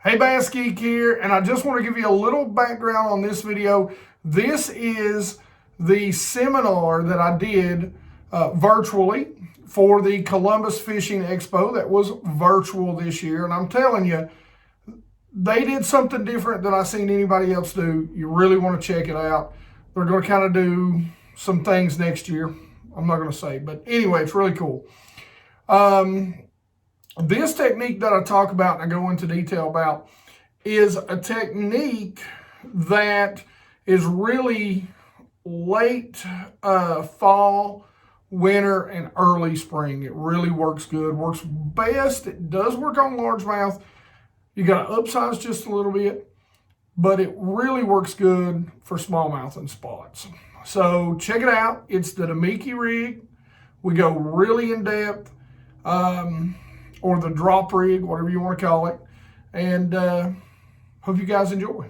Hey, BassGeek here, and I just want to give you a little background on this video. This is the seminar that I did virtually for the Columbus Fishing Expo that was virtual this year. And I'm telling you, they did something different than I've seen anybody else do. You really want to check it out. They're going to kind of do some things next year. I'm not going to say, but anyway, it's really cool. This technique that I talk about and I go into detail about is a technique that is really late fall, winter, and early spring. It really works good, works best. It does work on largemouth. You got to upsize just a little bit, but it really works good for smallmouth and spots. So check it out. It's the Damiki Rig. We go really in depth. Or the drop rig, whatever you want to call it. And hope you guys enjoy.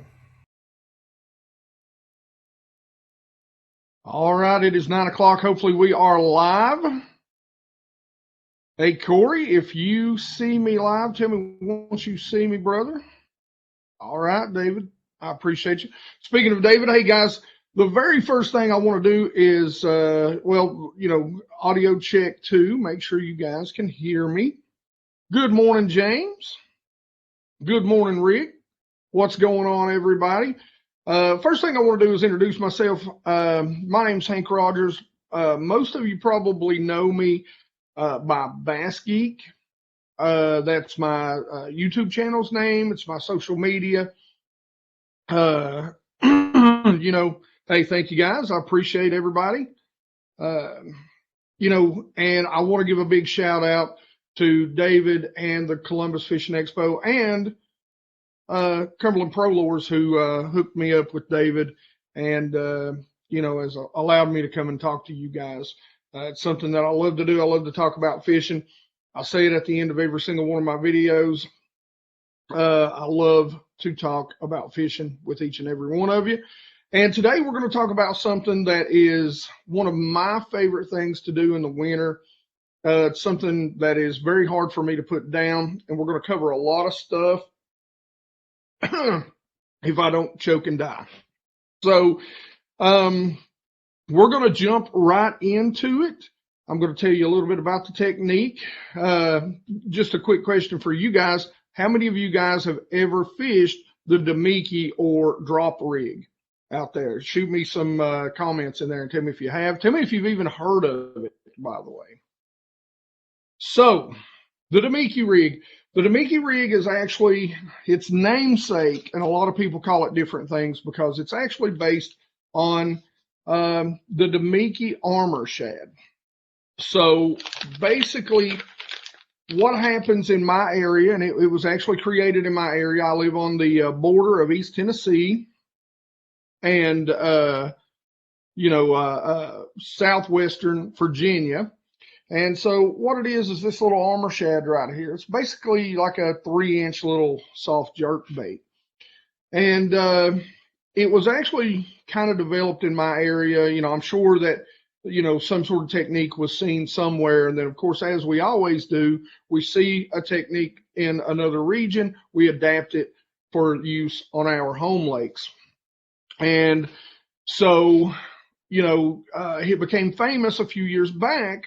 All right, it is 9 o'clock. Hopefully we are live. Hey, Corey, if you see me live, tell me once you see me, brother. All right, David, I appreciate you. Speaking of David, hey, guys, the very first thing I want to do is, audio check 2. Make sure you guys can hear me. Good morning, James. Good morning, Rick. What's going on, everybody? First thing I want to do is introduce myself. My name's Hank Rogers. Most of you probably know me by BassGeek. That's my YouTube channel's name. It's my social media. Hey, thank you guys. I appreciate everybody. And I want to give a big shout out to David and the Columbus Fishing Expo and Cumberland Pro Lures who hooked me up with David and, has allowed me to come and talk to you guys. It's something that I love to do. I love to talk about fishing. I say it at the end of every single one of my videos. I love to talk about fishing with each and every one of you. And today we're going to talk about something that is one of my favorite things to do in the winter. It's something that is very hard for me to put down, and we're going to cover a lot of stuff if I don't choke and die. So we're going to jump right into it. I'm going to tell you a little bit about the technique. Just a quick question for you guys. How many of you guys have ever fished the Damiki or drop rig out there? Shoot me some comments in there and tell me if you have. Tell me if you've even heard of it, by the way. So, the Damiki Rig. The Damiki Rig is actually its namesake, and a lot of people call it different things because it's actually based on the Damiki armor shad. So, basically, what happens in my area, and it was actually created in my area. I live on the border of East Tennessee and, southwestern Virginia. And so what it is this little armor shad right here. It's basically like a 3-inch little soft jerk bait. And it was actually kind of developed in my area. I'm sure that, some sort of technique was seen somewhere. And then, of course, as we always do, we see a technique in another region. We adapt it for use on our home lakes. And so, it became famous a few years back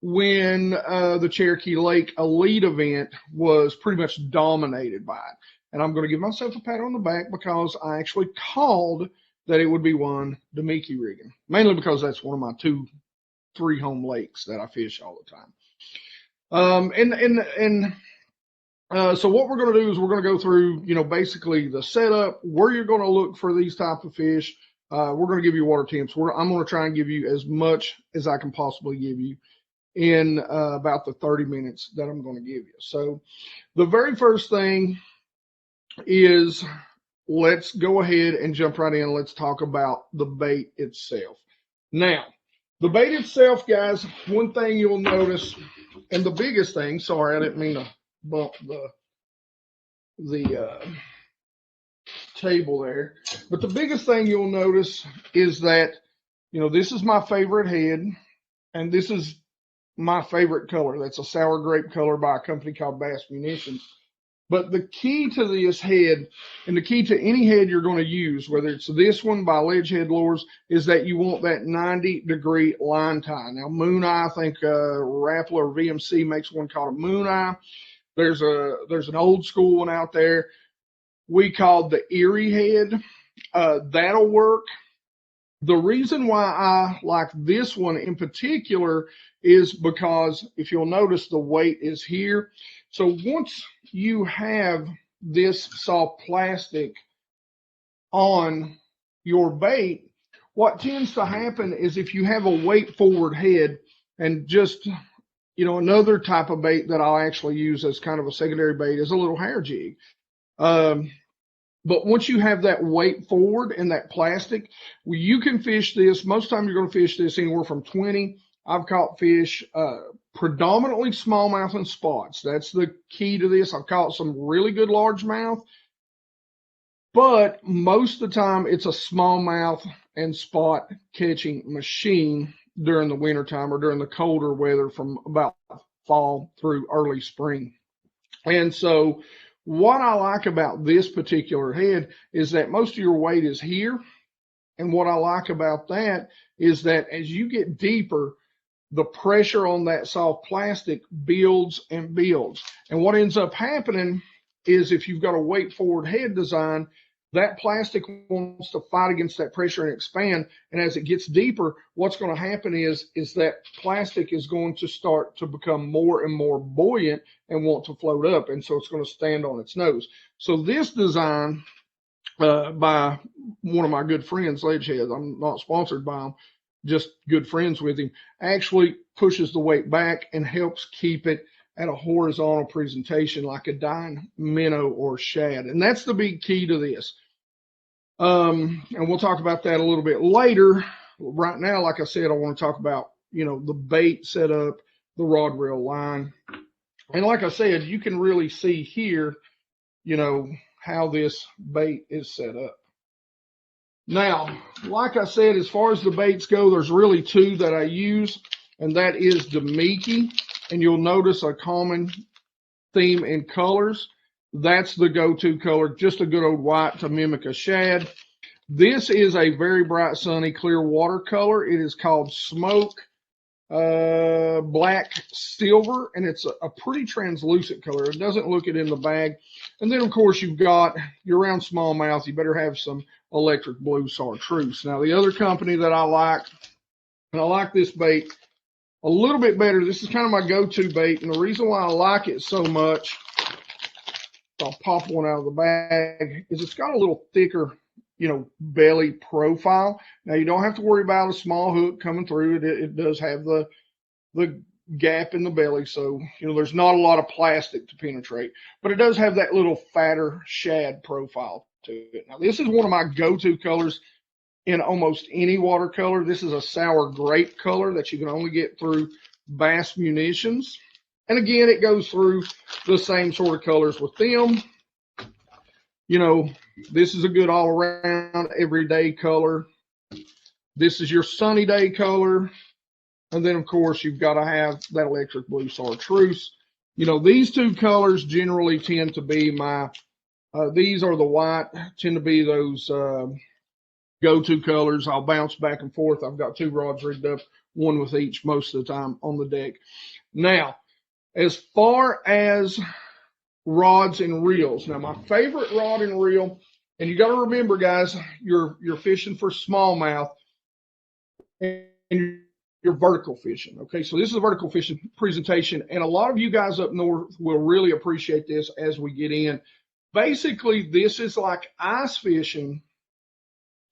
when the Cherokee Lake Elite event was pretty much dominated by it. And I'm going to give myself a pat on the back because I actually called that it would be one Damiki rigging, mainly because that's one of my 2-3 home lakes that I fish all the time. So what we're going to do is we're going to go through, basically the setup, where you're going to look for these type of fish. We're going to give you water temps. I'm going to try and give you as much as I can possibly give you in about the 30 minutes that I'm going to give you. So the very first thing is, let's go ahead and jump right in. Let's talk about the bait itself. Now, the bait itself, guys, one thing you'll notice, and the biggest thing, sorry, I didn't mean to bump the table there, but the biggest thing you'll notice is that, this is my favorite head, and this is my favorite color. That's a sour grape color by a company called Bass Munitions. But the key to this head, and the key to any head you're going to use, whether it's this one by Ledge Head Lures, is that you want that 90-degree line tie. Now, Moon Eye, I think Rapala or VMC makes one called a Moon Eye. There's an old school one out there we called the Erie head. That'll work. The reason why I like this one in particular is because if you'll notice, the weight is here. So once you have this soft plastic on your bait, what tends to happen is if you have a weight forward head, and just, you know, another type of bait that I'll actually use as kind of a secondary bait is a little hair jig. But once you have that weight forward and that plastic, well, you can fish this. Most of the time you're going to fish this anywhere from 20. I've caught fish predominantly smallmouth and spots. That's the key to this. I've caught some really good largemouth, but most of the time it's a smallmouth and spot catching machine during the wintertime or during the colder weather from about fall through early spring. And so what I like about this particular head is that most of your weight is here. And what I like about that is that as you get deeper, the pressure on that soft plastic builds and builds. And what ends up happening is if you've got a weight forward head design, that plastic wants to fight against that pressure and expand. And as it gets deeper, what's going to happen is that plastic is going to start to become more and more buoyant and want to float up. And so it's going to stand on its nose. So this design by one of my good friends, Ledgehead, I'm not sponsored by him, just good friends with him, actually pushes the weight back and helps keep it at a horizontal presentation like a dying minnow or shad. And that's the big key to this. And we'll talk about that a little bit later. Right now, like I said, I want to talk about, you know, the bait setup, the rod reel line. And like I said, you can really see here, you know, how this bait is set up. Now, like I said, as far as the baits go, there's really two that I use, and that is Damiki. And you'll notice a common theme in colors. That's the go-to color, just a good old white to mimic a shad. This is a very bright, sunny, clear watercolor. It is called Smoke Black Silver, and it's a pretty translucent color. It doesn't look it in the bag. And then, of course, you're around smallmouth, you better have some electric blue chartreuse. Now, the other company that I like, and I like this bait a little bit better. This is kind of my go-to bait, and the reason why I like it so much, I'll pop one out of the bag, is it's got a little thicker, you know, belly profile. Now, you don't have to worry about a small hook coming through it. It does have the gap in the belly, so, you know, there's not a lot of plastic to penetrate, but it does have that little fatter shad profile to it. Now, this is one of my go-to colors in almost any watercolor. This is a sour grape color that you can only get through Bass Munitions. And again, it goes through the same sort of colors with them. You know, this is a good all around everyday color. This is your sunny day color. And then, of course, you've got to have that electric blue chartreuse. You know, these two colors generally tend to be my, these are the white, tend to be those go-to colors. I'll bounce back and forth. I've got two rods rigged up, one with each most of the time on the deck. Now, as far as rods and reels, now my favorite rod and reel, and you got to remember, guys, you're fishing for smallmouth and you're vertical fishing. Okay, so this is a vertical fishing presentation, and a lot of you guys up north will really appreciate this as we get in. Basically, this is like ice fishing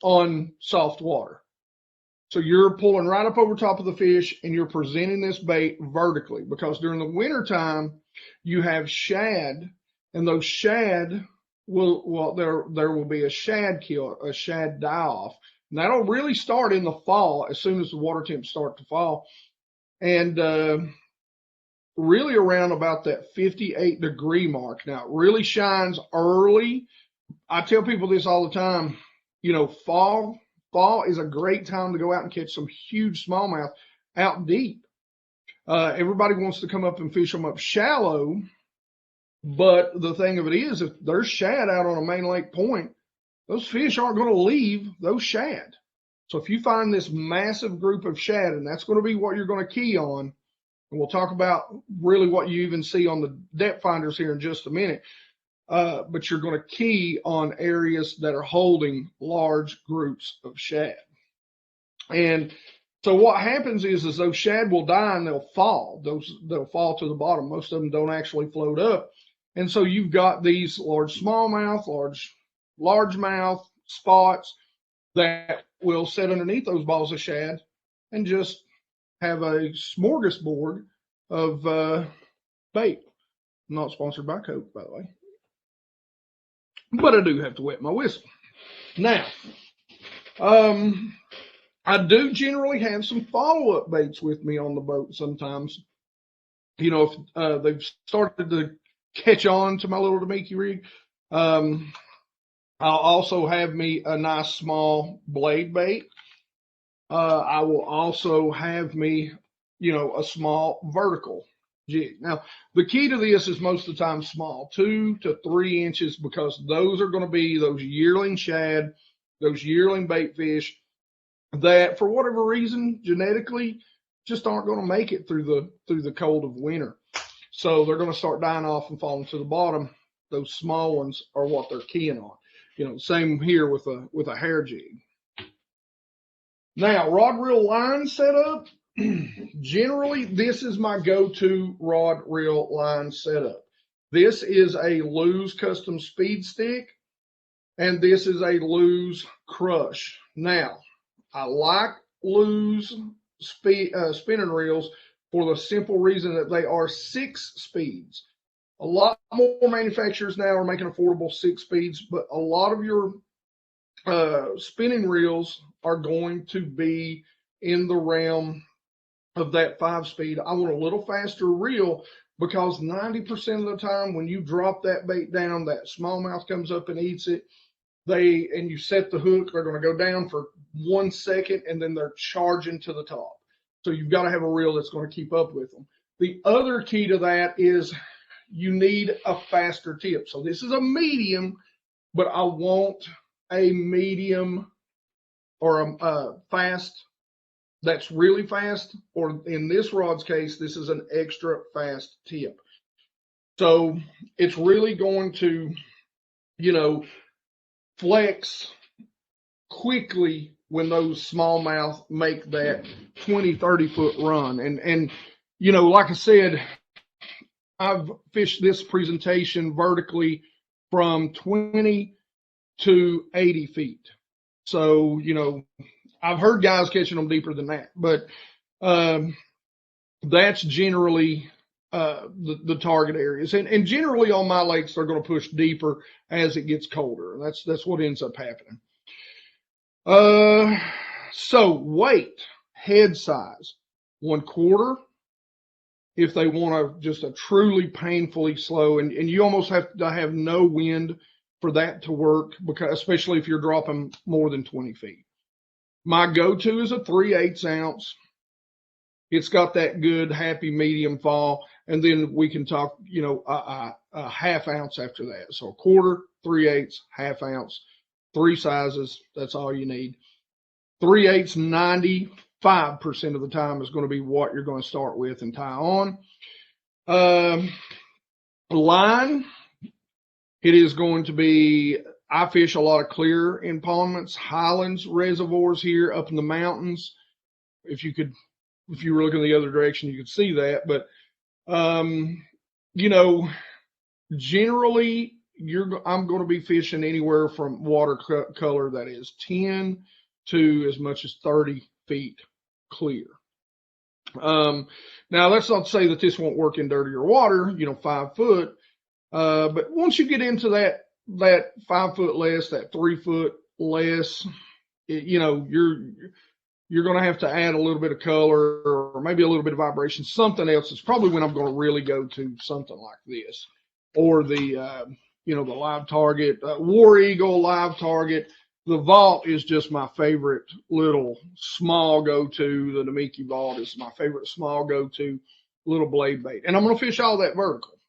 on soft water. So you're pulling right up over top of the fish and you're presenting this bait vertically, because during the wintertime you have shad, and those shad will, there will be a shad kill, a shad die off. And that'll really start in the fall as soon as the water temps start to fall. And really around about that 58-degree mark. Now, it really shines early. I tell people this all the time, you know, fall is a great time to go out and catch some huge smallmouth out deep. Everybody wants to come up and fish them up shallow, But the thing of it is, if there's shad out on a main lake point, those fish aren't going to leave those shad. So if you find this massive group of shad, and that's going to be what you're going to key on, and we'll talk about really what you even see on the depth finders here in just a minute, but you're going to key on areas that are holding large groups of shad. And so what happens is those shad will die and they'll fall. They'll fall to the bottom. Most of them don't actually float up. And so you've got these large smallmouth, largemouth spots that will sit underneath those balls of shad and just have a smorgasbord of bait. I'm not sponsored by Coke, by the way. But I do have to wet my whistle. Now, I do generally have some follow-up baits with me on the boat sometimes. You know, if they've started to catch on to my little Damiki rig, I'll also have me a nice small blade bait. I will also have me, you know, a small vertical jig. Now, the key to this is most of the time small, 2 to 3 inches, because those are going to be those yearling shad, those yearling bait fish that for whatever reason genetically just aren't going to make it through the cold of winter. So they're going to start dying off and falling to the bottom. Those small ones are what they're keying on. You know, same here with a hair jig. Now, rod reel line setup. Generally, this is my go-to rod reel line setup. This is a Lew's custom speed stick, and this is a Lew's crush. Now, I like Lew's spinning reels for the simple reason that they are 6 speeds. A lot more manufacturers now are making affordable 6 speeds, but a lot of your spinning reels are going to be in the realm of that 5 speed. I want a little faster reel because 90% of the time when you drop that bait down, that smallmouth comes up and eats it. And you set the hook, they're going to go down for 1 second and then they're charging to the top. So you've got to have a reel that's going to keep up with them. The other key to that is you need a faster tip. So this is a medium, but I want a medium or a fast that's really fast, or in this rod's case, this is an extra fast tip. So it's really going to, you know, flex quickly when those smallmouth make that 20-30 foot run. And you know, like I said, I've fished this presentation vertically from 20 to 80 feet. So, you know, I've heard guys catching them deeper than that, but that's generally the target areas. And generally on my lakes, they're going to push deeper as it gets colder. And that's what ends up happening. So weight, head size, 1/4. If they want just a truly painfully slow, and you almost have to have no wind for that to work, because especially if you're dropping more than 20 feet. My go-to is a 3/8 ounce. It's got that good, happy medium fall. And then we can talk, you know, a 1/2 ounce after that. So 1/4, 3/8, 1/2 ounce, 3 sizes. That's all you need. 3/8, 95% of the time is going to be what you're going to start with and tie on. Line, it is going to be, I fish a lot of clear impoundments, highlands reservoirs here up in the mountains. If you were looking the other direction, you could see that. But, you know, generally I'm going to be fishing anywhere from watercolor that is 10 to as much as 30 feet clear. Now, that's not to say that this won't work in dirtier water, you know, 5 foot. But once you get into that 5 foot less, that 3 foot less, you know, you're going to have to add a little bit of color or maybe a little bit of vibration, something else. It's probably when I'm going to really go to something like this, or the, you know, the live target, War Eagle live target. The Vault is just my favorite little small go-to. The Damiki Vault is my favorite small go-to little blade bait. And I'm going to fish all that vertical.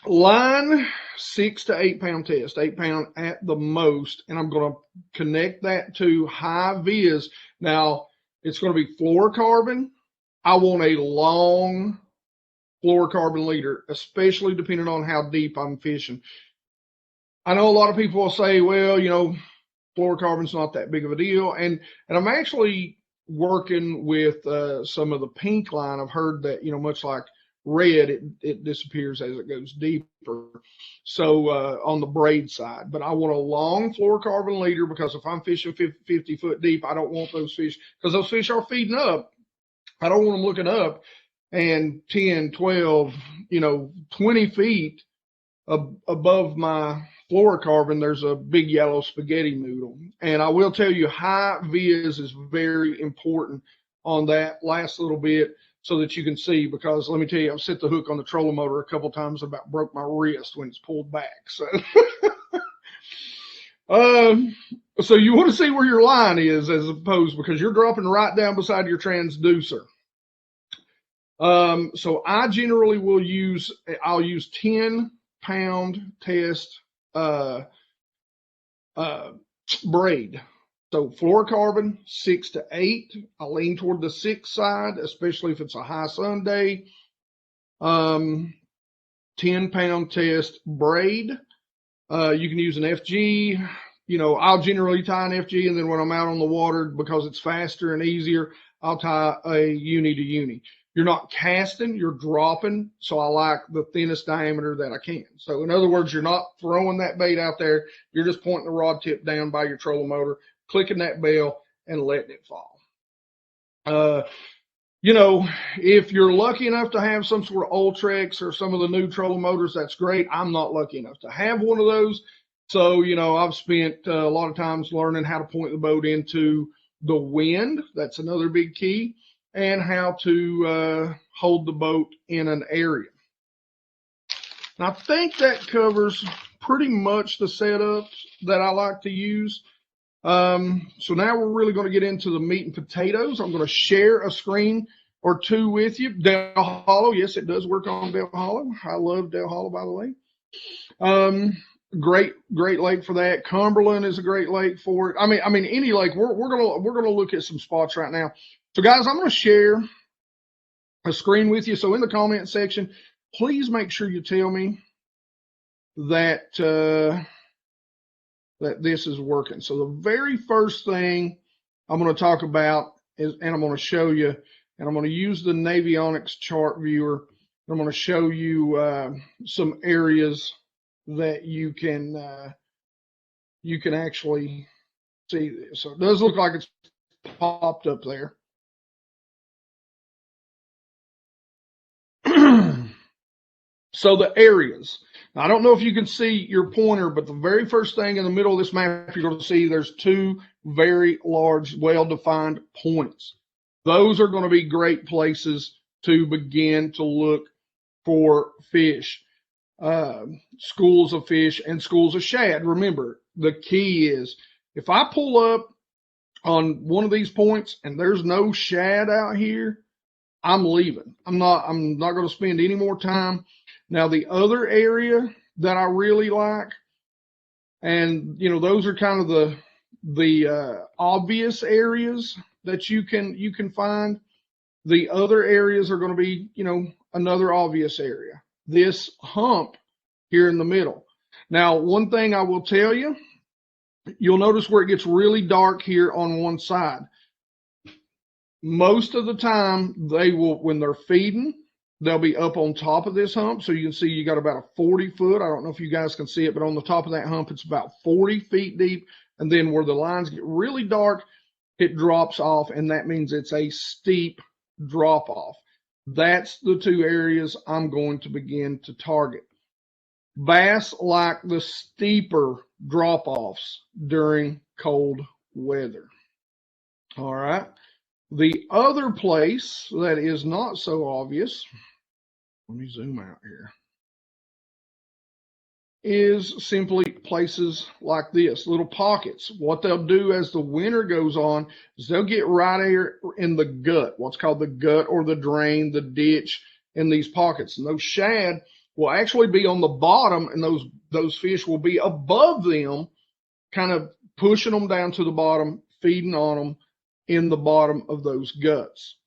Line 6 to 8 pound test, 8 pound at the most, and I'm going to connect that to high vis. Now it's going to be fluorocarbon. I want a long fluorocarbon leader, especially depending on how deep I'm fishing. I know a lot of people will say, well, you know, fluorocarbon's not that big of a deal, and I'm actually working with some of the pink line. I've heard that, you know, much like red, it disappears as it goes deeper. So on the braid side, but I want a long fluorocarbon leader, because if I'm fishing 50 foot deep, I don't want those fish, because those fish are feeding up. I don't want them looking up and 10, 12, you know, 20 feet above my fluorocarbon, there's a big yellow spaghetti noodle. And I will tell you, high vis is very important on that last little bit, so that you can see, because let me tell you, I've set the hook on the trolling motor a couple times, about broke my wrist when it's pulled back. So, so you want to see where your line is, as opposed, because you're dropping right down beside your transducer. So I generally will use, I'll use 10 pound test braid. So fluorocarbon 6 to 8. I lean toward the 6 side, especially if it's a high sun day. 10 pound test braid. You can use an FG. You know, I'll generally tie an FG, and then when I'm out on the water, because it's faster and easier, I'll tie a uni to uni. You're not casting, you're dropping. So I like the thinnest diameter that I can. So in other words, you're not throwing that bait out there. You're just pointing the rod tip down by your trolling motor, clicking that bell, and letting it fall. You know, if you're lucky enough to have some sort of Ultrex or some of the new trolling motors, that's great. I'm not lucky enough to have one of those. So, you know, I've spent a lot of times learning how to point the boat into the wind. That's another big key. And how to hold the boat in an area. And I think that covers pretty much the setups that I like to use. So now we're really going to get into the meat and potatoes. I'm going to share a screen or two with you. Dale Hollow, yes, it does work on Dale Hollow. I love Dale Hollow, by the way. Great lake for that. Cumberland is a great lake for it. I mean any lake. We're gonna look at some spots right now. So guys, I'm going to share a screen with you. So in the comment section, please make sure you tell me that that this is working. So the very first thing I'm going to talk about is, and I'm going to show you, and I'm going to use the Navionics chart viewer. I'm going to show you some areas that you can actually see this. So it does look like it's popped up there. So the areas. Now, I don't know if you can see your pointer, but the very first thing in the middle of this map, you're going to see there's two very large, well-defined points. Those are going to be great places to begin to look for fish, schools of fish and schools of shad. Remember, the key is if I pull up on one of these points and there's no shad out here, I'm leaving. I'm not going to spend any more time. Now, the other area that I really like, and you know, those are kind of the obvious areas that you can find. The other areas are going to be, you know, another obvious area. This hump here in the middle. Now, one thing I will tell you, you'll notice where it gets really dark here on one side. Most of the time, they will, when they're feeding, they'll be up on top of this hump. So you can see you got about a 40 foot. I don't know if you guys can see it, but on the top of that hump, it's about 40 feet deep. And then where the lines get really dark, it drops off, and that means it's a steep drop off. That's the two areas I'm going to begin to target. Bass like the steeper drop offs during cold weather. All right. The other place that is not so obvious, let me zoom out here, is simply places like this, little pockets. What they'll do as the winter goes on is they'll get right here in the gut, what's called the gut or the drain, the ditch, in these pockets. And those shad will actually be on the bottom, and those fish will be above them, kind of pushing them down to the bottom, feeding on them in the bottom of those guts.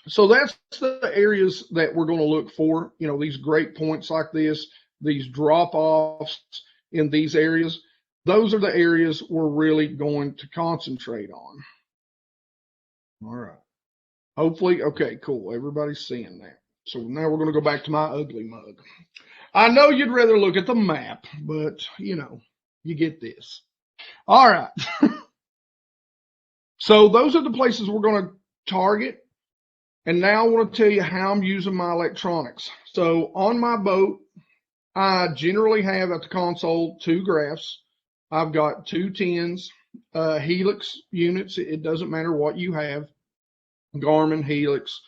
So that's the areas that we're going to look for, you know, these great points like this, these drop-offs in these areas. Those are the areas we're really going to concentrate on. All right. Hopefully, okay, cool. Everybody's seeing that. So now we're going to go back to my ugly mug. I know you'd rather look at the map, but, you know, you get this. All right. So those are the places we're going to target. And now I want to tell you how I'm using my electronics. So on my boat, I generally have at the console 2 graphs. I've got 2 tens, Helix units. It doesn't matter what you have, Garmin, Helix.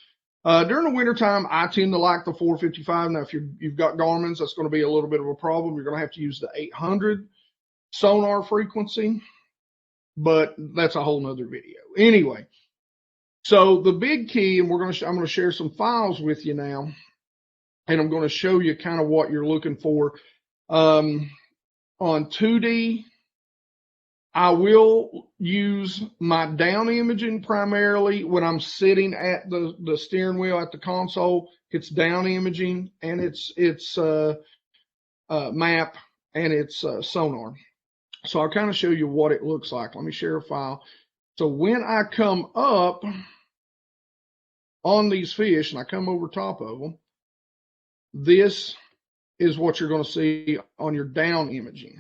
During the wintertime, I tend to like the 455. Now, if you've got Garmin's, that's going to be a little bit of a problem. You're going to have to use the 800 sonar frequency, but that's a whole nother video. Anyway, so the big key, and I'm going to share some files with you now, and I'm going to show you kind of what you're looking for. On 2D, I will use my down imaging primarily when I'm sitting at the steering wheel at the console. It's down imaging, and it's map, and it's sonar. So I'll kind of show you what it looks like. Let me share a file. So when I come up on these fish and I come over top of them, this is what you're going to see on your down imaging.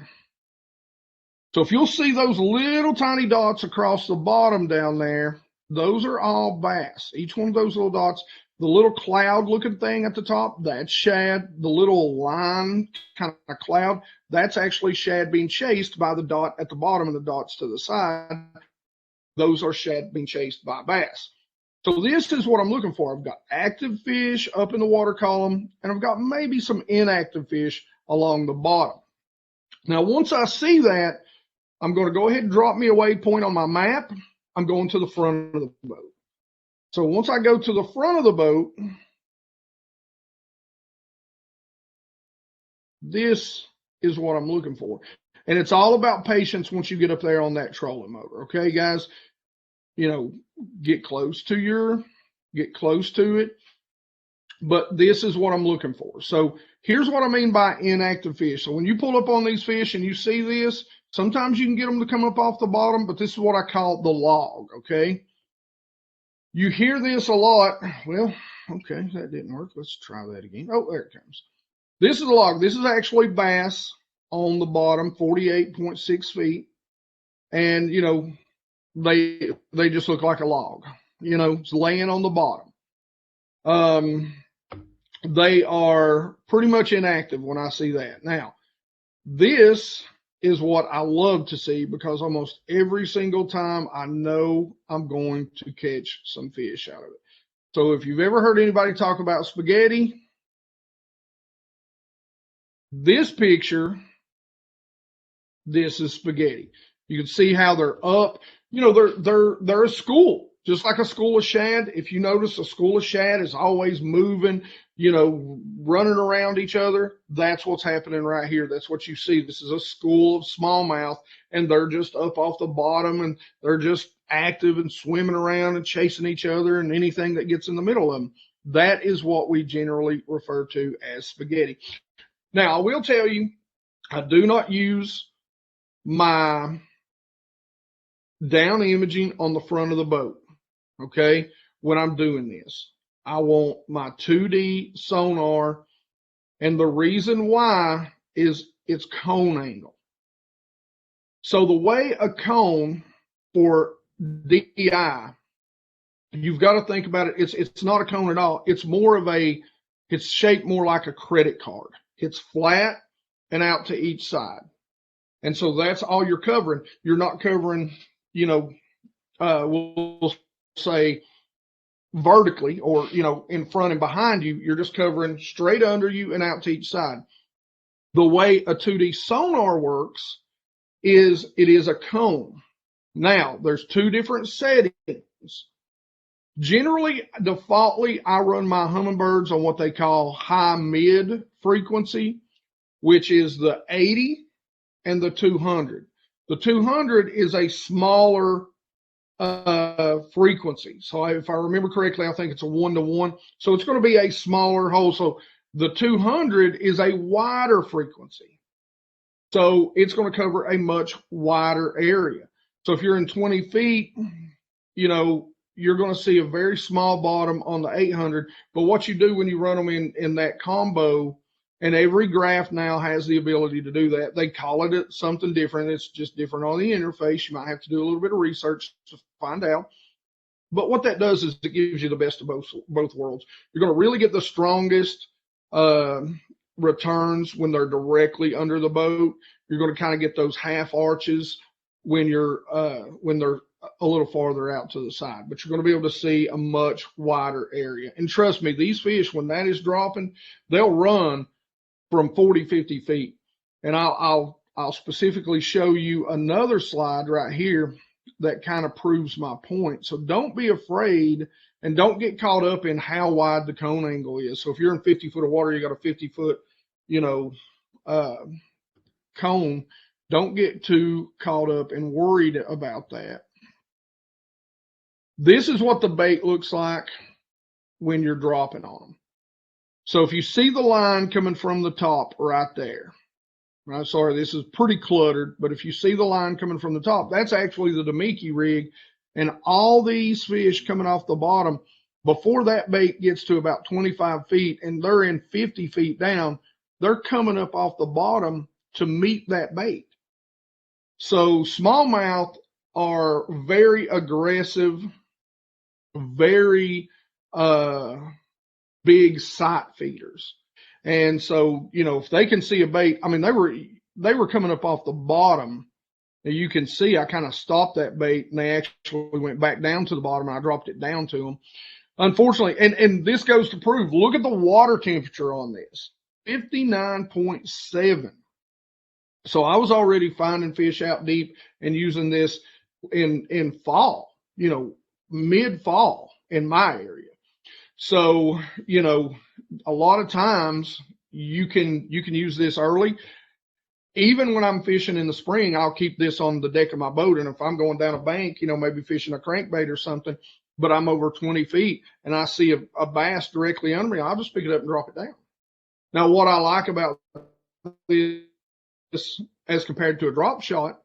So if you'll see those little tiny dots across the bottom down there, those are all bass. Each one of those little dots, the little cloud looking thing at the top, that's shad. The little line kind of cloud, that's actually shad being chased by the dot at the bottom and the dots to the side. Those are shad being chased by bass. So this is what I'm looking for. I've got active fish up in the water column, and I've got maybe some inactive fish along the bottom. Now, once I see that, I'm going to go ahead and drop me a waypoint on my map. I'm going to the front of the boat. So once I go to the front of the boat, this is what I'm looking for. And it's all about patience once you get up there on that trolling motor. Okay, guys? You know, get close to it. But this is what I'm looking for. So here's what I mean by inactive fish. So when you pull up on these fish and you see this, sometimes you can get them to come up off the bottom, but this is what I call the log, okay? You hear this a lot. Well, okay, that didn't work. Let's try that again. Oh, there it comes. This is a log. This is actually bass on the bottom, 48.6 feet. And, you know, they just look like a log, you know, it's laying on the bottom. They are pretty much inactive when I see that. Now, this is what I love to see, because almost every single time I know I'm going to catch some fish out of it. So if you've ever heard anybody talk about spaghetti, this picture, this is spaghetti. You can see how they're up. You know, they're a school, just like a school of shad. If you notice, a school of shad is always moving, you know, running around each other. That's what's happening right here. That's what you see. This is a school of smallmouth, and they're just up off the bottom, and they're just active and swimming around and chasing each other and anything that gets in the middle of them. That is what we generally refer to as spaghetti. Now, I will tell you, I do not use my down imaging on the front of the boat, okay, when I'm doing this. I want my 2D sonar, and the reason why is it's cone angle. So the way a cone for DI, you've got to think about it, it's not a cone at all. It's more of it's shaped more like a credit card. It's flat and out to each side. And so that's all you're covering. You're not covering, you know, we'll say vertically, or, you know, in front and behind you. You're just covering straight under you and out to each side. The way a 2D sonar works is it is a cone. Now, there's 2 different settings. Generally, defaultly, I run my hummingbirds on what they call high mid frequency, which is the 80 and the 200. The 200 is a smaller frequency. So if I remember correctly, I think it's a 1-to-1. So it's going to be a smaller hole. So the 200 is a wider frequency. So it's going to cover a much wider area. So if you're in 20 feet, you know, you're going to see a very small bottom on the 800. But what you do when you run them in that combo, and every graph now has the ability to do that. They call it something different. It's just different on the interface. You might have to do a little bit of research to find out. But what that does is it gives you the best of both worlds. You're going to really get the strongest returns when they're directly under the boat. You're going to kind of get those half arches when they're a little farther out to the side, but you're going to be able to see a much wider area. And trust me, these fish, when that is dropping, they'll run from 40, 50 feet. And I'll specifically show you another slide right here that kind of proves my point. So don't be afraid and don't get caught up in how wide the cone angle is. So if you're in 50 foot of water, you got a 50 foot, cone. Don't get too caught up and worried about that. This is what the bait looks like when you're dropping on them. So if you see the line coming from the top right there, I'm sorry, this is pretty cluttered, but if you see the line coming from the top, that's actually the Damiki rig. And all these fish coming off the bottom, before that bait gets to about 25 feet and they're in 50 feet down, they're coming up off the bottom to meet that bait. So smallmouth are very aggressive, very big sight feeders. And so, if they can see a bait, I mean, they were coming up off the bottom. And you can see I kind of stopped that bait and they actually went back down to the bottom and I dropped it down to them. Unfortunately, and this goes to prove, look at the water temperature on this, 59.7. So I was already finding fish out deep and using this in fall, mid-fall in my area. So, a lot of times you can use this early. Even when I'm fishing in the spring, I'll keep this on the deck of my boat. And if I'm going down a bank, maybe fishing a crankbait or something, but I'm over 20 feet and I see a bass directly under me, I'll just pick it up and drop it down. Now, what I like about this as compared to a drop shot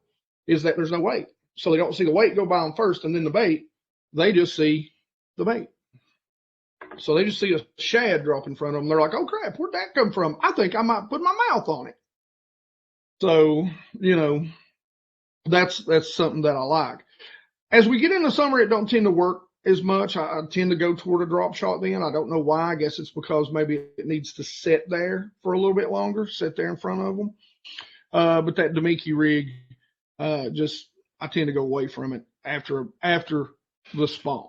is that there's no weight. So they don't see the weight go by them first and then the bait. They just see the bait. So they just see a shad drop in front of them. They're like, oh, crap, where'd that come from? I think I might put my mouth on it. So, that's something that I like. As we get into summer, it don't tend to work as much. I tend to go toward a drop shot then. I don't know why. I guess it's because maybe it needs to sit there for a little bit longer, sit there in front of them. But that Damiki rig, I tend to go away from it after the spawn.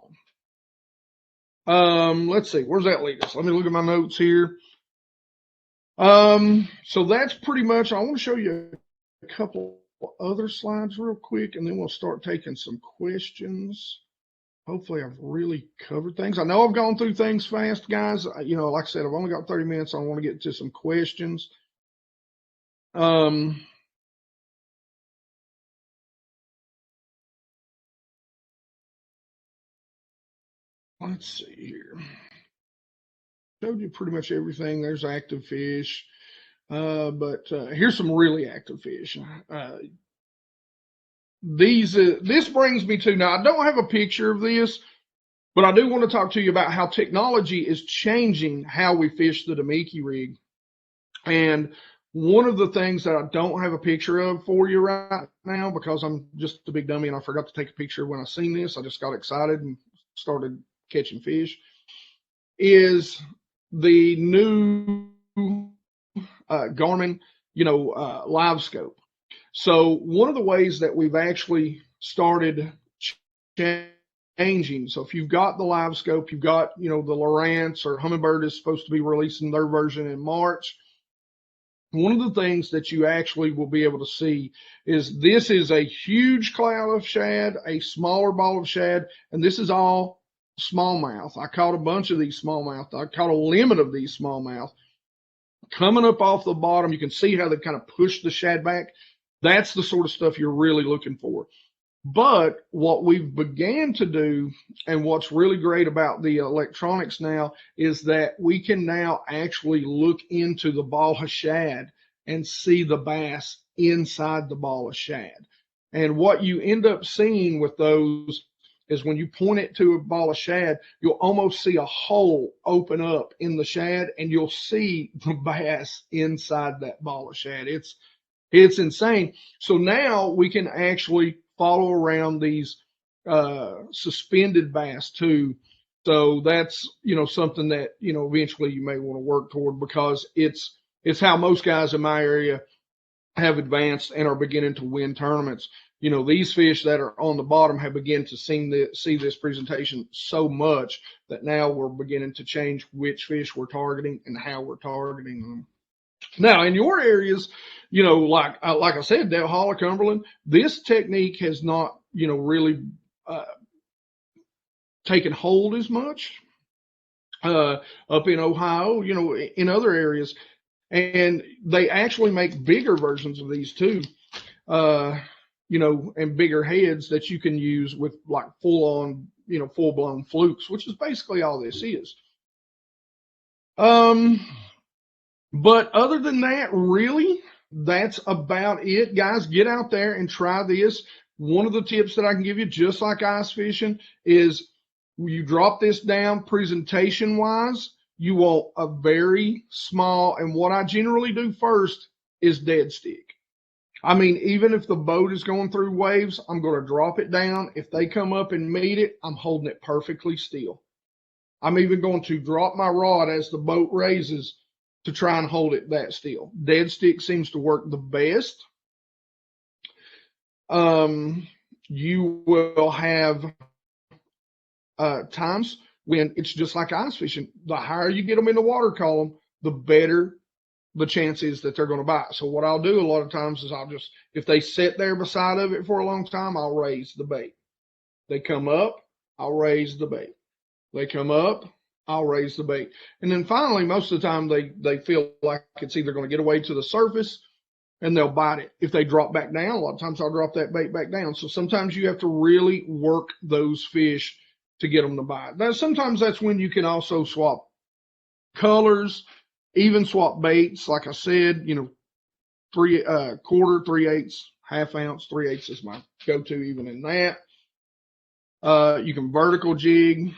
Let's see, where's that lead us? Let me look at my notes here. So that's pretty much, I want to show you a couple other slides real quick, and then we'll start taking some questions. Hopefully I've really covered things. I know I've gone through things fast, guys. Like I said, I've only got 30 minutes. I want to get to some questions. Let's see here. Showed you pretty much everything. There's active fish. But here's some really active fish. This brings me to, now I don't have a picture of this, but I do want to talk to you about how technology is changing how we fish the Damiki rig. And one of the things that I don't have a picture of for you right now, because I'm just a big dummy and I forgot to take a picture when I seen this, I just got excited and started catching fish, is the new Garmin, live scope. So one of the ways that we've actually started changing, so if you've got the live scope, you've got, the Lowrance or Humminbird is supposed to be releasing their version in March. One of the things that you actually will be able to see is this is a huge cloud of shad, a smaller ball of shad, and this is all smallmouth. I caught a bunch of these smallmouth. I caught a limit of these smallmouth coming up off the bottom. You can see how they kind of push the shad back. That's the sort of stuff you're really looking for. But what we've began to do, and what's really great about the electronics now, is that we can now actually look into the ball of shad and see the bass inside the ball of shad. And what you end up seeing with those is when you point it to a ball of shad, you'll almost see a hole open up in the shad, and you'll see the bass inside that ball of shad. It's insane. So now we can actually follow around these suspended bass too. So that's, something that, eventually you may want to work toward, because it's how most guys in my area have advanced and are beginning to win tournaments. These fish that are on the bottom have begun to see this presentation so much that now we're beginning to change which fish we're targeting and how we're targeting them. Now, in your areas, like I said, Dale Hollow, Cumberland, this technique has not, really taken hold as much up in Ohio, in other areas. And they actually make bigger versions of these too, and bigger heads that you can use with like full-on, full-blown flukes, which is basically all this is. But other than that, really, that's about it. Guys, get out there and try this. One of the tips that I can give you, just like ice fishing, is you drop this down presentation-wise, you want a very small, and what I generally do first is dead stick. I mean, even if the boat is going through waves, I'm going to drop it down. If they come up and meet it, I'm holding it perfectly still. I'm even going to drop my rod as the boat raises to try and hold it that still. Dead stick seems to work the best. You will have times when it's just like ice fishing. The higher you get them in the water column, the better the chance is that they're going to bite. So what I'll do a lot of times is if they sit there beside of it for a long time, I'll raise the bait. They come up, I'll raise the bait. They come up, I'll raise the bait. And then finally, most of the time, they feel like it's either going to get away to the surface and they'll bite it. If they drop back down, a lot of times I'll drop that bait back down. So sometimes you have to really work those fish to get them to bite. Now, sometimes that's when you can also swap colors, even swap baits. Like I said, 3/4, 3/8, half ounce, 3/8 is my go-to even in that. You can vertical jig.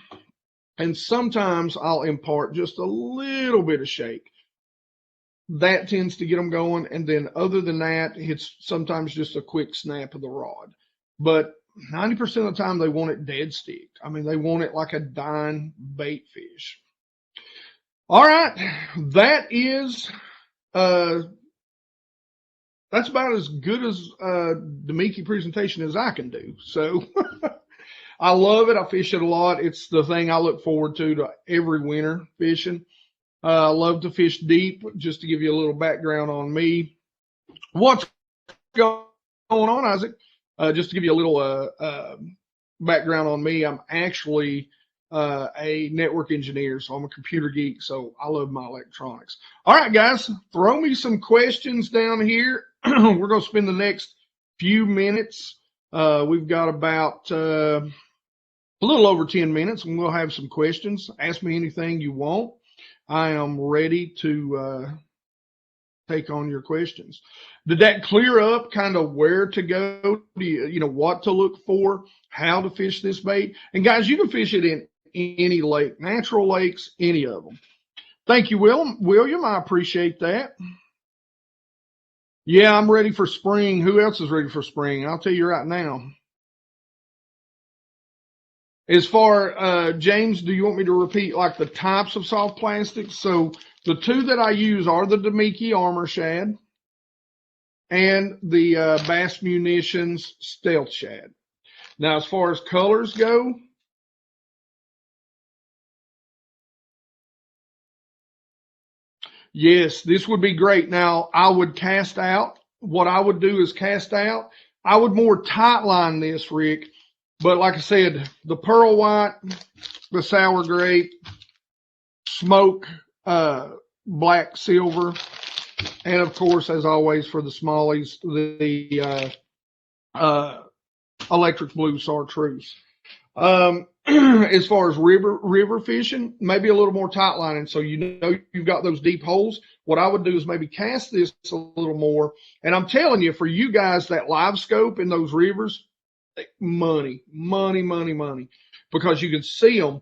And sometimes I'll impart just a little bit of shake. That tends to get them going. And then other than that, it's sometimes just a quick snap of the rod. But 90% of the time, they want it dead sticked. I mean, they want it like a dying bait fish. All right. That is, that's about as good as Damiki presentation as I can do. So I love it. I fish it a lot. It's the thing I look forward to every winter fishing. I love to fish deep. Just to give you a little background on me. What's going on, Isaac? Just to give you a little background on me, I'm actually a network engineer, so I'm a computer geek, so I love my electronics. All right, guys, throw me some questions down here. We're going to spend the next few minutes. We've got about a little over 10 minutes, and we'll have some questions. Ask me anything you want. I am ready to take on your questions. Did that clear up kind of where to go? What to look for, how to fish this bait? And guys, you can fish it in any lake, natural lakes, any of them. Thank you, William. I appreciate that. Yeah, I'm ready for spring. Who else is ready for spring? I'll tell you right now. As far, James, do you want me to repeat like the types of soft plastics? So the two that I use are the Damiki Armor Shad and the Bass Munitions Stealth Shad. Now, as far as colors go, yes, this would be great. Now, I would cast out. What I would do is cast out. I would more tight line this, Rick, But like I said, the pearl white, the sour grape, smoke, black silver, and of course, as always for the smallies, the electric blue chartreuse. As far as river fishing, maybe a little more tight lining, so you know you've got those deep holes. What I would do is maybe cast this a little more. And I'm telling you, for you guys that live scope in those rivers, money, because you can see them.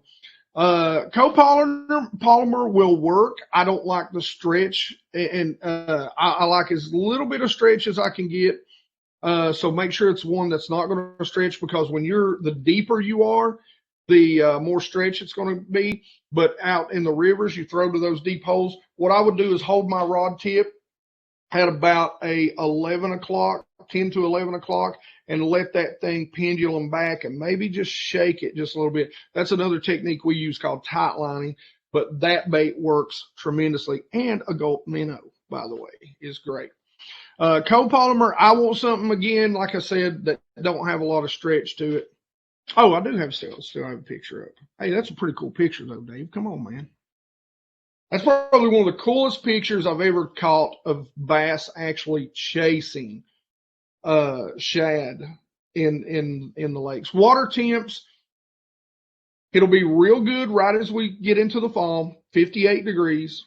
Copolymer will work. I don't like the stretch, and I like as little bit of stretch as I can get. So make sure it's one that's not going to stretch, because when the deeper you are, the more stretch it's going to be. But out in the rivers, you throw to those deep holes. What I would do is hold my rod tip at about a 11 o'clock, 10 to 11 o'clock, and let that thing pendulum back and maybe just shake it just a little bit. That's another technique we use called tight lining, but that bait works tremendously. And a gulp minnow, by the way, is great. Copolymer, I want something, again, like I said, that don't have a lot of stretch to it. Oh, I do have still have a picture up. Hey, that's a pretty cool picture though, Dave. Come on, man. That's probably one of the coolest pictures I've ever caught of bass actually chasing shad in the lakes. Water temps, it'll be real good right as we get into the fall, 58 degrees.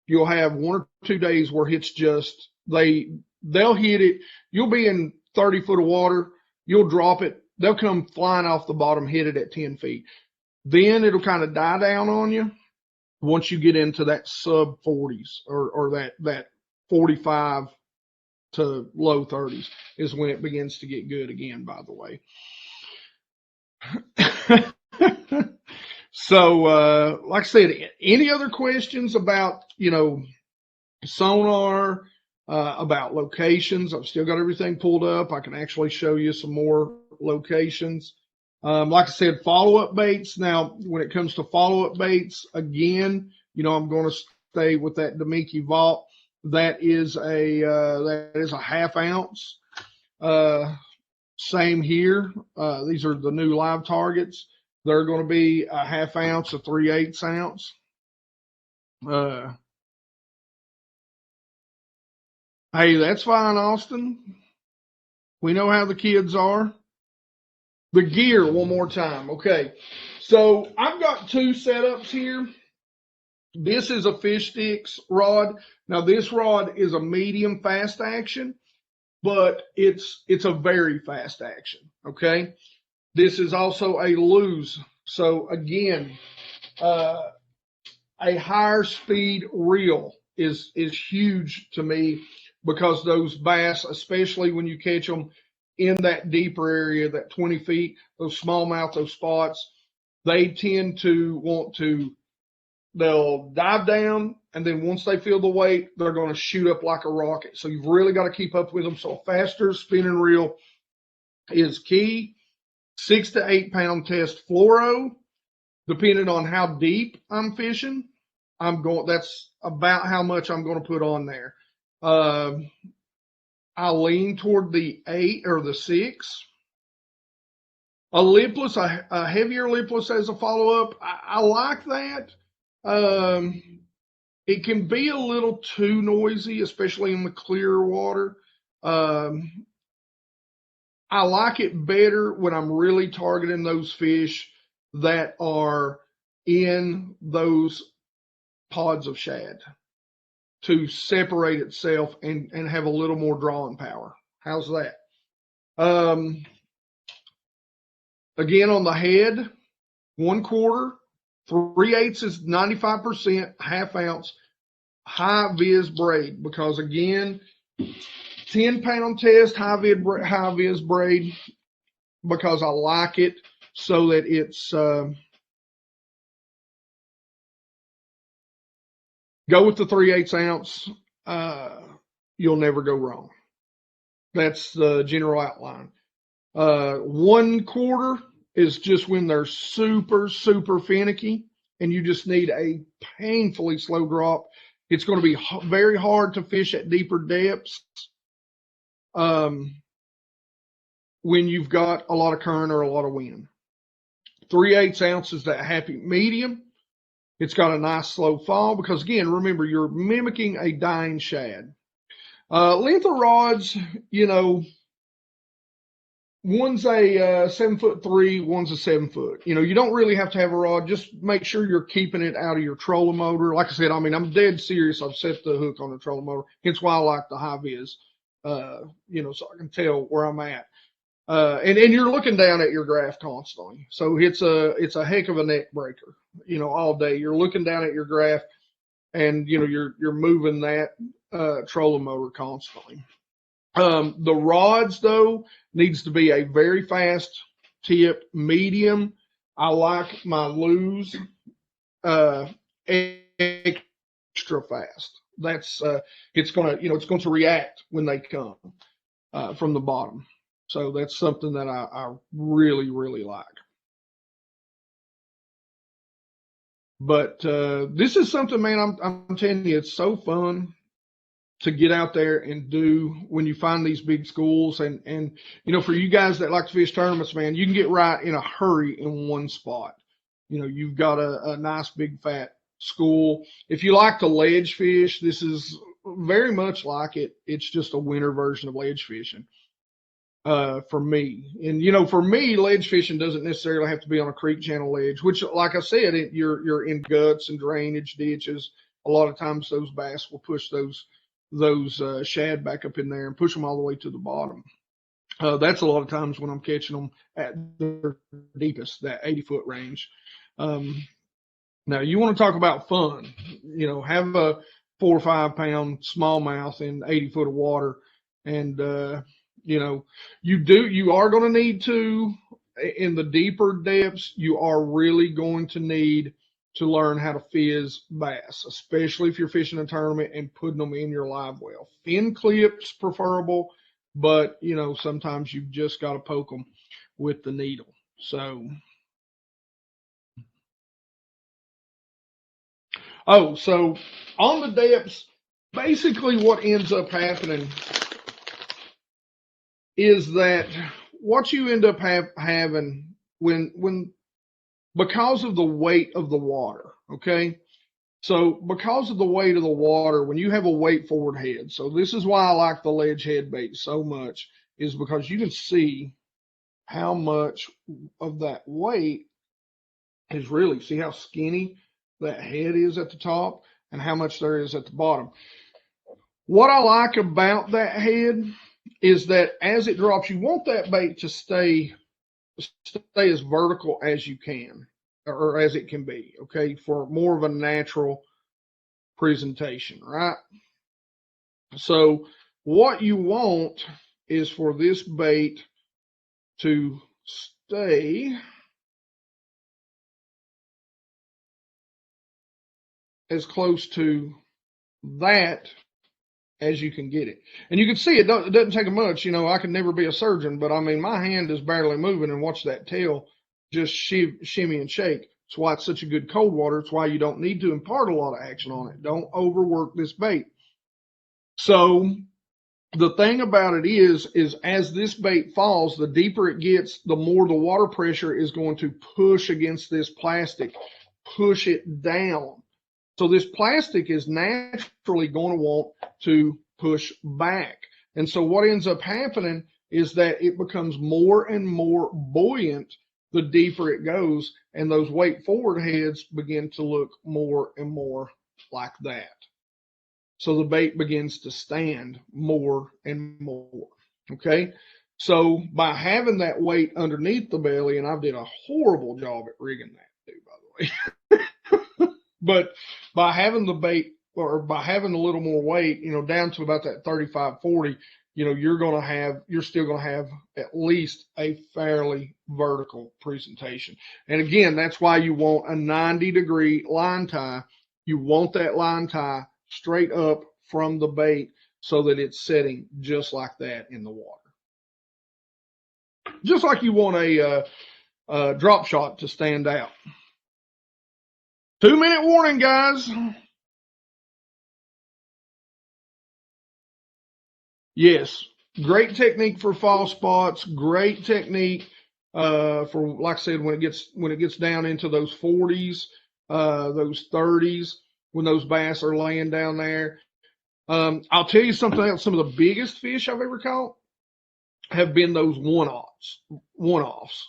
You'll have 1 or 2 days where it's just, they'll hit it. You'll be in 30 foot of water. You'll drop it. They'll come flying off the bottom, hit it at 10 feet. Then it'll kind of die down on you once you get into that sub 40s or that 45 to low 30s is when it begins to get good again, by the way. So, like I said, any other questions about, sonar, about locations? I've still got everything pulled up. I can actually show you some more locations. Like I said, follow-up baits. Now, when it comes to follow-up baits, again, I'm going to stay with that Damiki Vault. That is a half ounce. Same here. These are the new live targets. They're going to be a half ounce, a 3/8 ounce. Hey, that's fine, Austin. We know how the kids are. The gear, one more time. Okay, so I've got 2 setups here. This is a fish sticks rod. Now, this rod is a medium fast action, but it's a very fast action. Okay, this is also a lose. So again, a higher speed reel is huge to me, because those bass, especially when you catch them in that deeper area, that 20 feet, those smallmouth, those spots, they tend to they'll dive down, and then once they feel the weight, they're going to shoot up like a rocket. So you've really got to keep up with them. So a faster spinning reel is key. 6 to 8 pound test fluoro, depending on how deep I'm fishing. That's about how much I'm going to put on there. I lean toward the 8 or the 6. A lipless, a heavier lipless as a follow-up, I like that. It can be a little too noisy, especially in the clear water. I like it better when I'm really targeting those fish that are in those pods of shad, to separate itself and have a little more drawing power. How's that? Again, on the head, 1/4, 3/8 is 95%, half ounce, high vis braid, because again, 10 pound test, high vis braid, because I like it so that it's, go with the 3/8 ounce. You'll never go wrong. That's the general outline. 1/4 is just when they're super, super finicky and you just need a painfully slow drop. It's going to be very hard to fish at deeper depths. when you've got a lot of current or a lot of wind. 3/8 ounce is that happy medium. It's got a nice slow fall because, again, remember, you're mimicking a dying shad. Length of rods, you know, one's a 7'3", one's a 7 foot. You know, you don't really have to have a rod. Just make sure you're keeping it out of your trolling motor. Like I said, I mean, I'm dead serious. I've set the hook on the trolling motor. Hence why I like the high vis, you know, so I can tell where I'm at. And you're looking down at your graph constantly. So it's a heck of a neck breaker, you know, all day. You're looking down at your graph and, you know, you're moving that trolling motor constantly. The rods, though, needs to be a very fast tip, medium. I like my loose extra fast. That's it's gonna, you know, it's going to react when they come from the bottom. So that's something that I really, really like. But this is something, man, I'm telling you, it's so fun to get out there and do when you find these big schools. And you know, for you guys that like to fish tournaments, man, you can get right in a hurry in one spot. You know, you've got a nice big fat school. If you like to ledge fish, this is very much like it. It's just a winter version of ledge fishing. For me. And, you know, for me, ledge fishing doesn't necessarily have to be on a creek channel ledge, which, like I said, you're in guts and drainage ditches. A lot of times those bass will push those shad back up in there and push them all the way to the bottom. That's a lot of times when I'm catching them at their deepest, that 80-foot range. Now, you want to talk about fun, you know, have a 4 or 5 pound smallmouth in 80 foot of water. And, you know, you are going to need to, in the deeper depths, you are really going to need to learn how to fizz bass, especially if you're fishing a tournament and putting them in your live well. Fin clips preferable, but, you know, sometimes you've just got to poke them with the needle. So, oh, so on the depths, basically what ends up happening is that what you end up having when because of the weight of the water, okay? So because of the weight of the water, when you have a weight forward head, so this is why I like the ledge head bait so much, is because you can see how much of that weight is really, see how skinny that head is at the top and how much there is at the bottom. What I like about that head is that as it drops, you want that bait to stay as vertical as you can, or as it can be, okay, for more of a natural presentation, right? So what you want is for this bait to stay as close to that as you can get it. And you can see it doesn't take much. You know, I could never be a surgeon, but I mean, my hand is barely moving, and watch that tail just shimmy and shake. That's why it's such a good cold water. It's why you don't need to impart a lot of action on it. Don't overwork this bait. So the thing about it is as this bait falls, the deeper it gets, the more the water pressure is going to push against this plastic, push it down. So this plastic is naturally going to want to push back. And so what ends up happening is that it becomes more and more buoyant the deeper it goes, and those weight forward heads begin to look more and more like that. So the bait begins to stand more and more. Okay. So by having that weight underneath the belly, and I did a horrible job at rigging that too, by the way. But by having the bait, or by having a little more weight, you know, down to about that 35, 40, you know, you're still going to have at least a fairly vertical presentation. And again, that's why you want a 90-degree line tie. You want that line tie straight up from the bait so that it's setting just like that in the water. Just like you want a drop shot to stand out. 2-minute warning, guys. Yes, Great technique for fall spots. Great technique for, like I said, when it gets down into those 40s, those 30s, when those bass are laying down there. I'll tell you something else. Some of the biggest fish I've ever caught have been those one-offs.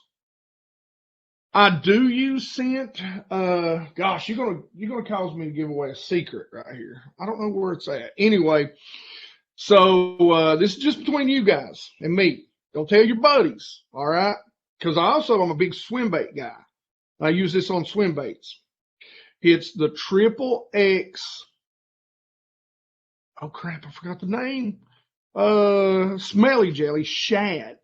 I do use scent. Gosh, you're gonna cause me to give away a secret right here. I don't know where it's at. Anyway, so this is just between you guys and me. Don't tell your buddies, all right? Because I'm a big swim bait guy. I use this on swim baits. It's the Triple X. Oh crap, I forgot the name. Smelly jelly shad.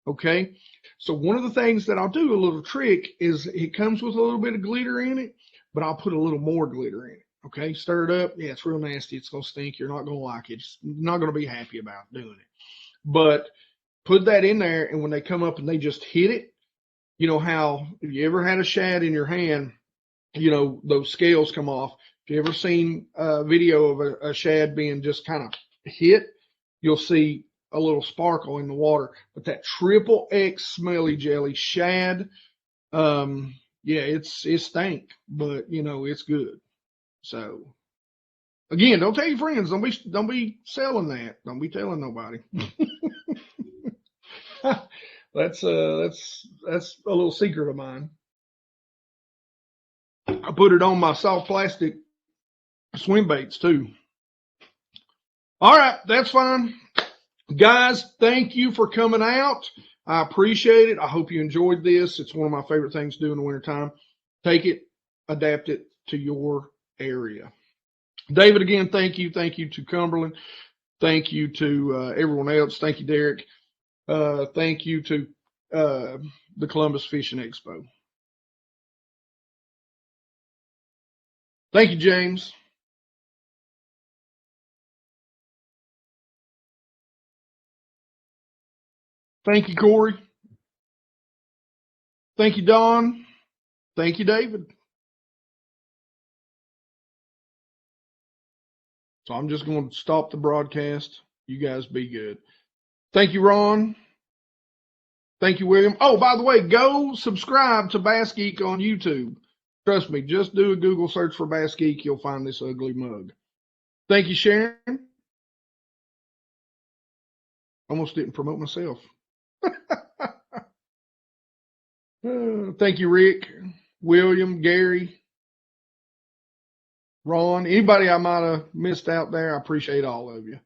Okay. So one of the things that I'll do, a little trick, is it comes with a little bit of glitter in it, but I'll put a little more glitter in it. Okay. Stir it up. Yeah, it's real nasty. It's going to stink. You're not going to like it. You're not going to be happy about doing it. But put that in there, and when they come up and they just hit it, you know how, if you ever had a shad in your hand, you know, those scales come off. If you ever seen a video of a shad being just kind of hit, you'll see a little sparkle in the water. But that Triple X Smelly Jelly shad, yeah, it stank, but you know, it's good. So again, don't tell your friends. Don't be selling that. Don't be telling nobody. That's a little secret of mine. I put it on my soft plastic swim baits too. All right, that's fine. Guys, thank you for coming out. I appreciate it. I hope you enjoyed this. It's one of my favorite things to do in the wintertime. Take it, adapt it to your area. David, again, thank you. Thank you to Cumberland. Thank you to everyone else. Thank you, Derek. Thank you to the Columbus Fishing Expo. Thank you, James. Thank you, Corey. Thank you, Don. Thank you, David. So I'm just going to stop the broadcast. You guys be good. Thank you, Ron. Thank you, William. Oh, by the way, go subscribe to BassGeek on YouTube. Trust me, just do a Google search for BassGeek. You'll find this ugly mug. Thank you, Sharon. Almost didn't promote myself. Thank you, Rick, William, Gary, Ron. Anybody I might have missed out there, I appreciate all of you.